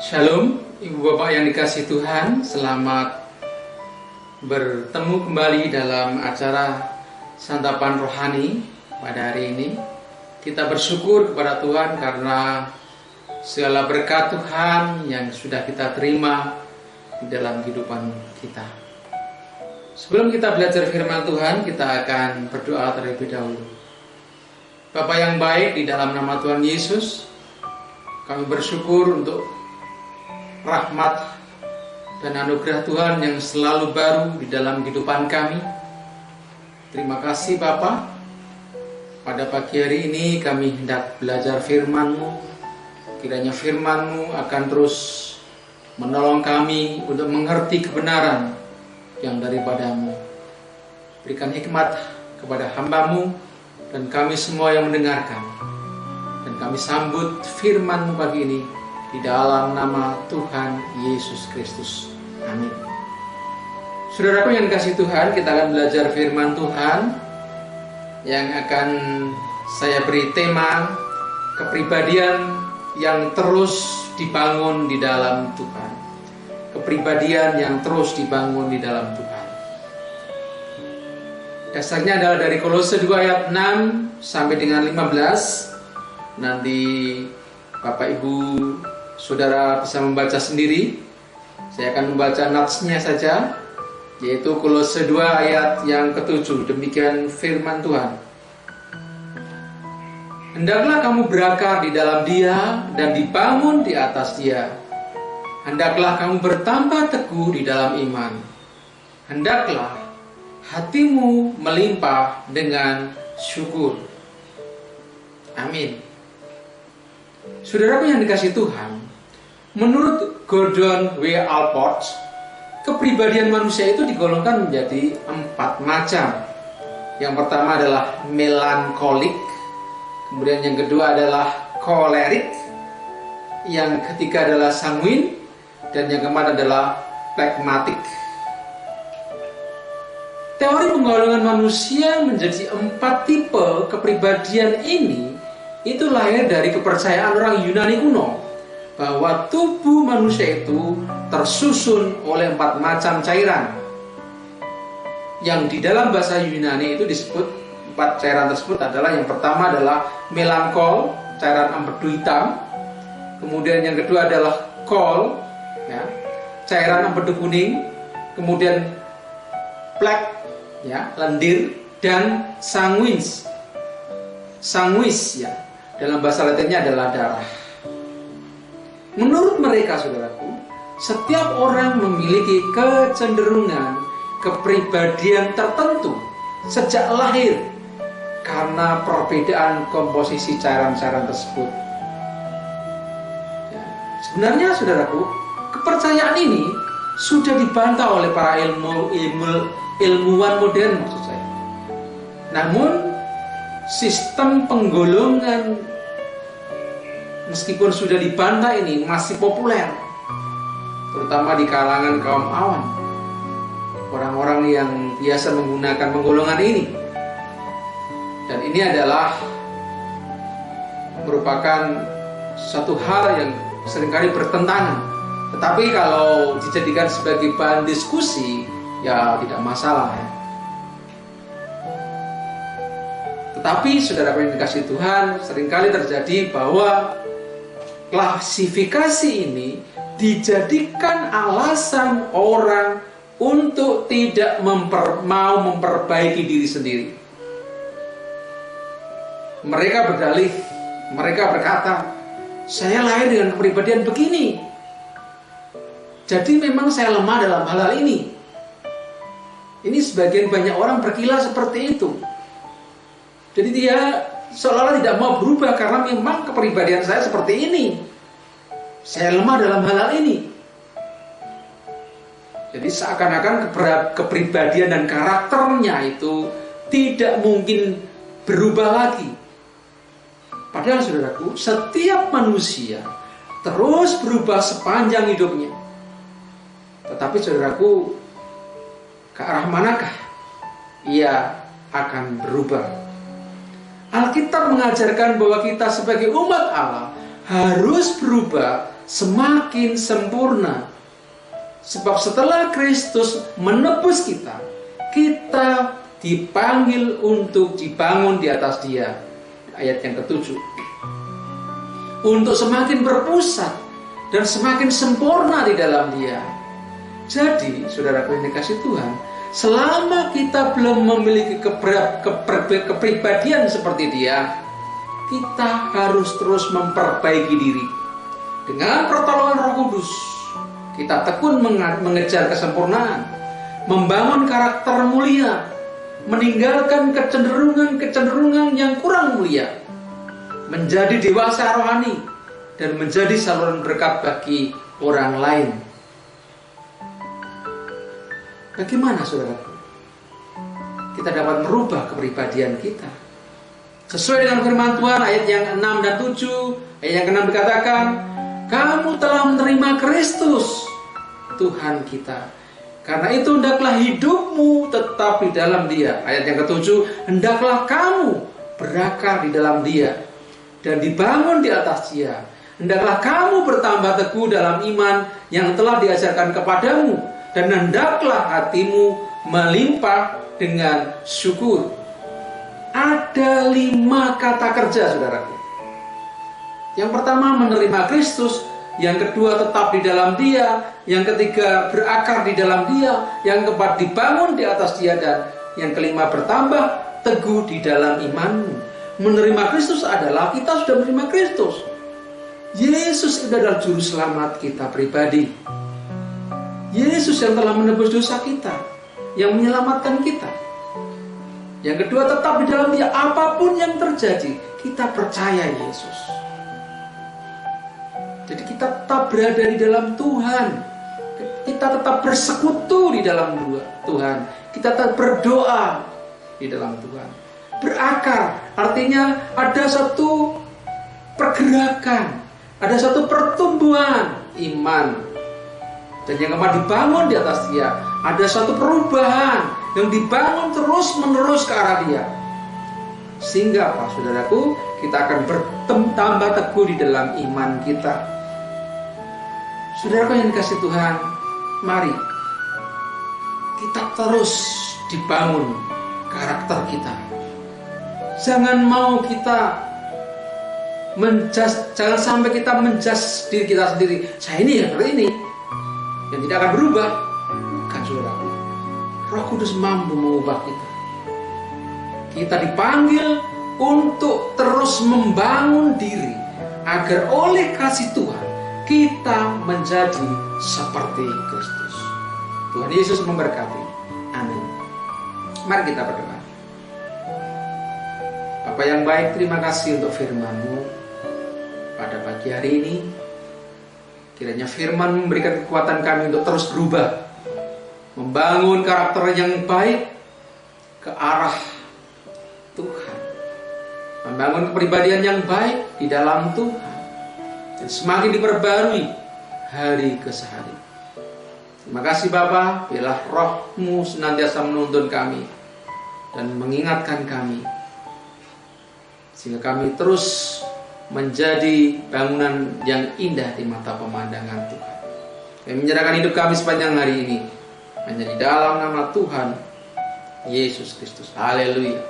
Shalom, Ibu Bapak yang dikasihi Tuhan, selamat bertemu kembali dalam acara Santapan Rohani pada hari ini. Kita bersyukur kepada Tuhan karena segala berkat Tuhan yang sudah kita terima di dalam kehidupan kita. Sebelum kita belajar firman Tuhan, kita akan berdoa terlebih dahulu. Bapa yang baik, di dalam nama Tuhan Yesus, kami bersyukur untuk rahmat dan anugerah Tuhan yang selalu baru di dalam kehidupan kami. Terima kasih Bapa. Pada pagi hari ini kami hendak belajar firman-Mu. Kiranya firman-Mu akan terus menolong kami untuk mengerti kebenaran yang daripada-Mu. Berikan hikmat kepada hamba-Mu dan kami semua yang mendengarkan. Dan kami sambut firman-Mu pagi ini di dalam nama Tuhan Yesus Kristus. Amin. Saudaraku yang dikasihi Tuhan, kita akan belajar firman Tuhan yang akan saya beri tema kepribadian yang terus dibangun di dalam Tuhan. Kepribadian yang terus dibangun di dalam Tuhan. Dasarnya adalah dari Kolose 2 ayat 6 sampai dengan 15. Nanti Bapak Ibu Saudara bisa membaca sendiri. Saya akan membaca natsnya saja, yaitu Kolose 2 ayat yang ke-7. Demikian firman Tuhan. Hendaklah kamu berakar di dalam Dia dan dibangun di atas Dia. Hendaklah kamu bertambah teguh di dalam iman. Hendaklah hatimu melimpah dengan syukur. Amin. Saudaraku yang dikasihi Tuhan, menurut Gordon W. Allport, kepribadian manusia itu digolongkan menjadi 4 macam. Yang pertama adalah melankolik, kemudian yang kedua adalah kolerik, yang ketiga adalah sanguin, dan yang keempat adalah phlegmatik. Teori penggolongan manusia menjadi 4 tipe kepribadian ini itu lahir dari kepercayaan orang Yunani kuno bahwa tubuh manusia itu tersusun oleh 4 macam cairan, yang di dalam bahasa Yunani itu disebut 4 cairan tersebut adalah, yang pertama adalah melankol, cairan empedu hitam, kemudian yang kedua adalah kol, ya, cairan empedu kuning, kemudian plek, ya, lendir, dan sanguis, ya, dalam bahasa Latinnya adalah darah. Menurut mereka, saudaraku, setiap orang memiliki kecenderungan kepribadian tertentu sejak lahir karena perbedaan komposisi cairan-cairan tersebut. Ya, sebenarnya, saudaraku, kepercayaan ini sudah dibantah oleh para ilmuwan modern, maksud saya. Namun sistem penggolongan meskipun sudah dibantah ini masih populer, terutama di kalangan kaum awam, orang-orang yang biasa menggunakan penggolongan ini. Dan ini adalah merupakan satu hal yang seringkali bertentangan. Tetapi kalau dijadikan sebagai bahan diskusi, ya tidak masalah, ya. Tetapi saudara yang dikasihi Tuhan, seringkali terjadi bahwa klasifikasi ini dijadikan alasan orang untuk tidak mau memperbaiki diri sendiri. Mereka berdalih, mereka berkata, saya lahir dengan kepribadian begini, jadi memang saya lemah dalam hal ini. Ini sebagian banyak orang berkilah seperti itu. Jadi dia seolah-olah tidak mau berubah karena memang kepribadian saya seperti ini. Saya lemah dalam hal ini. Jadi seakan-akan kepribadian dan karakternya itu tidak mungkin berubah lagi. Padahal saudaraku, setiap manusia terus berubah sepanjang hidupnya. Tetapi saudaraku, ke arah manakah ia akan berubah? Alkitab mengajarkan bahwa kita sebagai umat Allah harus berubah semakin sempurna. Sebab setelah Kristus menebus kita, kita dipanggil untuk dibangun di atas Dia. Ayat yang ke-7. Untuk semakin berpusat dan semakin sempurna di dalam Dia. Jadi, saudaraku yang dikasihi Tuhan, selama kita belum memiliki kepribadian seperti Dia, kita harus terus memperbaiki diri. Dengan pertolongan Roh Kudus, kita tekun mengejar kesempurnaan, membangun karakter mulia, meninggalkan kecenderungan yang kurang mulia, menjadi dewasa rohani, dan menjadi saluran berkat bagi orang lain. Bagaimana, saudaraku, kita dapat merubah kepribadian kita? Sesuai dengan firman Tuhan, ayat yang 6 dan 7, ayat yang ke-6 dikatakan, kamu telah menerima Kristus, Tuhan kita. Karena itu hendaklah hidupmu tetap di dalam Dia. Ayat yang ke-7, hendaklah kamu berakar di dalam Dia dan dibangun di atas Dia. Hendaklah kamu bertambah teguh dalam iman yang telah diajarkan kepadamu, dan hendaklah hatimu melimpah dengan syukur. Ada 5 kata kerja, saudaraku. Yang pertama, menerima Kristus. Yang kedua, tetap di dalam Dia. Yang ketiga, berakar di dalam Dia. Yang keempat, dibangun di atas Dia. Dan yang kelima, bertambah teguh di dalam imanmu. Menerima Kristus adalah kita sudah menerima Kristus. Yesus itu adalah juru selamat kita pribadi. Yesus yang telah menebus dosa kita, yang menyelamatkan kita. Yang kedua, tetap di dalam Dia. Apapun yang terjadi, kita percaya Yesus. Jadi kita tetap berada di dalam Tuhan. Kita tetap bersekutu di dalam Tuhan. Kita tetap berdoa di dalam Tuhan. Berakar, artinya ada satu pergerakan, ada satu pertumbuhan iman. Dan yang keempat, dibangun di atas Dia. Ada satu perubahan yang dibangun terus-menerus ke arah Dia. Sehingga apa, saudaraku? Kita akan bertambah teguh di dalam iman kita. Saudaraku yang dikasihi Tuhan, mari kita terus dibangun karakter kita. Jangan mau kita jangan sampai kita menjudge diri kita sendiri. Saya ini ya seperti ini, yang tidak akan berubah. Bukan, saudaraku. Roh Kudus mampu mengubah kita. Kita dipanggil untuk terus membangun diri, agar oleh kasih Tuhan kita menjadi seperti Kristus. Tuhan Yesus memberkati. Amin. Mari kita berdoa. Bapa yang baik, terima kasih untuk firman-Mu pada pagi hari ini. Kiranya firman memberikan kekuatan kami untuk terus berubah, membangun karakter yang baik ke arah Tuhan, membangun kepribadian yang baik di dalam Tuhan, dan semakin diperbarui hari ke hari. Terima kasih Bapa, biarlah Roh-Mu senantiasa menuntun kami dan mengingatkan kami, sehingga kami terus menjadi bangunan yang indah di mata pemandangan Tuhan. Kami menyerahkan hidup kami sepanjang hari ini hanya di dalam nama Tuhan Yesus Kristus. Haleluya.